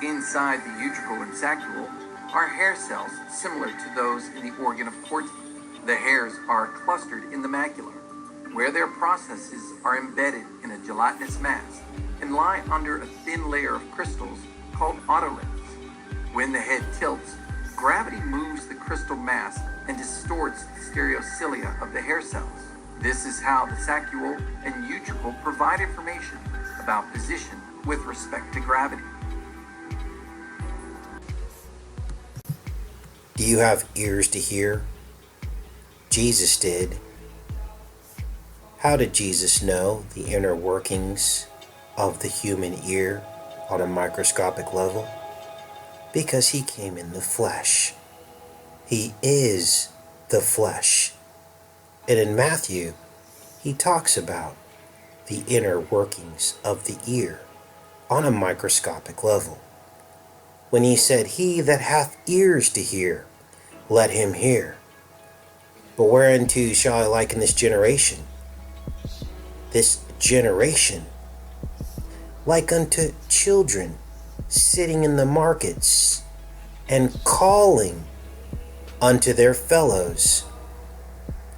Inside the utricle and saccule are hair cells similar to those in the organ of Corti. The hairs are clustered in the macula, where their processes are embedded in a gelatinous mass and lie under a thin layer of crystals called otoliths. When the head tilts, gravity moves the crystal mass and distorts the stereocilia of the hair cells. This is how the saccule and utricle provide information about position with respect to gravity. Do you have ears to hear? Jesus did. How did Jesus know the inner workings of the human ear on a microscopic level? Because he came in the flesh. He is the flesh. And in Matthew, he talks about the inner workings of the ear on a microscopic level. When he said, "He that hath ears to hear, let him hear." But whereunto shall I liken this generation? This generation, like unto children sitting in the markets and calling unto their fellows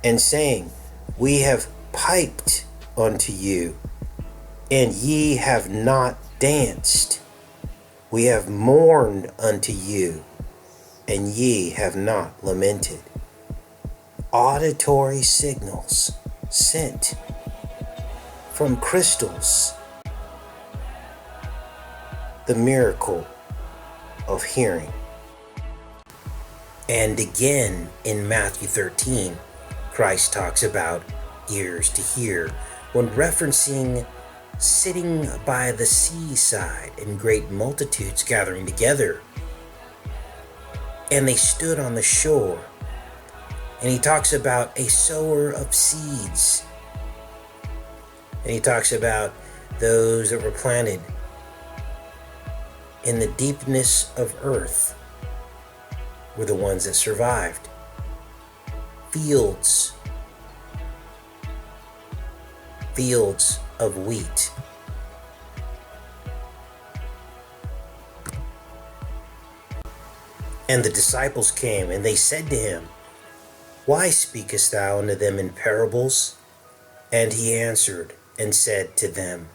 and saying, "We have piped unto you, and ye have not danced. We have mourned unto you, and ye have not lamented." Auditory signals sent from crystals. The miracle of hearing. And again in Matthew 13, Christ talks about ears to hear when referencing sitting by the seaside and great multitudes gathering together. And they stood on the shore. And he talks about a sower of seeds. And he talks about those that were planted in the deepness of earth were the ones that survived. Fields of wheat. And the disciples came, and they said to him, "Why speakest thou unto them in parables?" And he answered and said to them,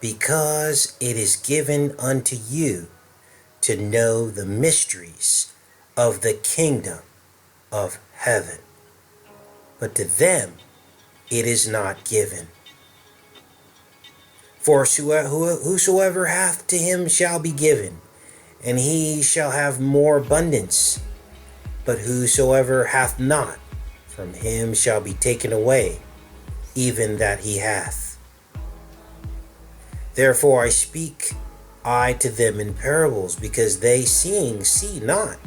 "Because it is given unto you to know the mysteries of the kingdom of heaven, but to them it is not given. For whosoever hath, to him shall be given, and he shall have more abundance. But whosoever hath not, from him shall be taken away, even that he hath. Therefore I speak to them in parables, because they seeing see not,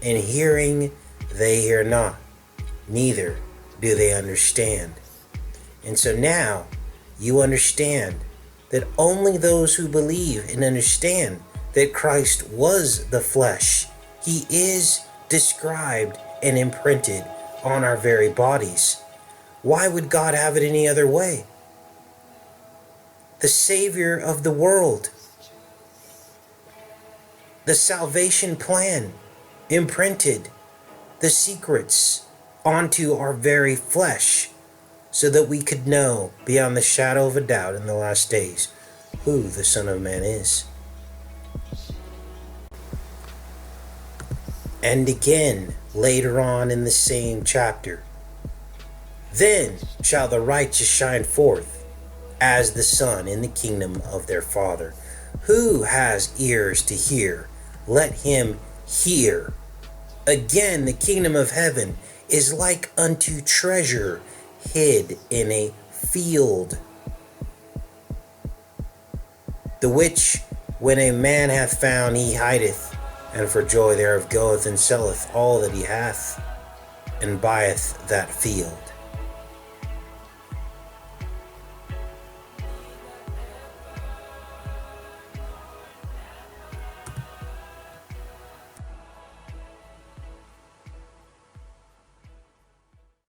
and hearing they hear not, neither do they understand." And so now you understand that only those who believe and understand that Christ was the flesh, he is described and imprinted on our very bodies. Why would God have it any other way? The Savior of the world, the salvation plan, imprinted the secrets onto our very flesh so that we could know beyond the shadow of a doubt in the last days who the Son of Man is. And again, later on in the same chapter, "Then shall the righteous shine forth as the sun in the kingdom of their Father. Who has ears to hear, let him hear. Again, the kingdom of heaven is like unto treasure hid in a field, the which when a man hath found, he hideth, and for joy thereof goeth and selleth all that he hath, and buyeth that field."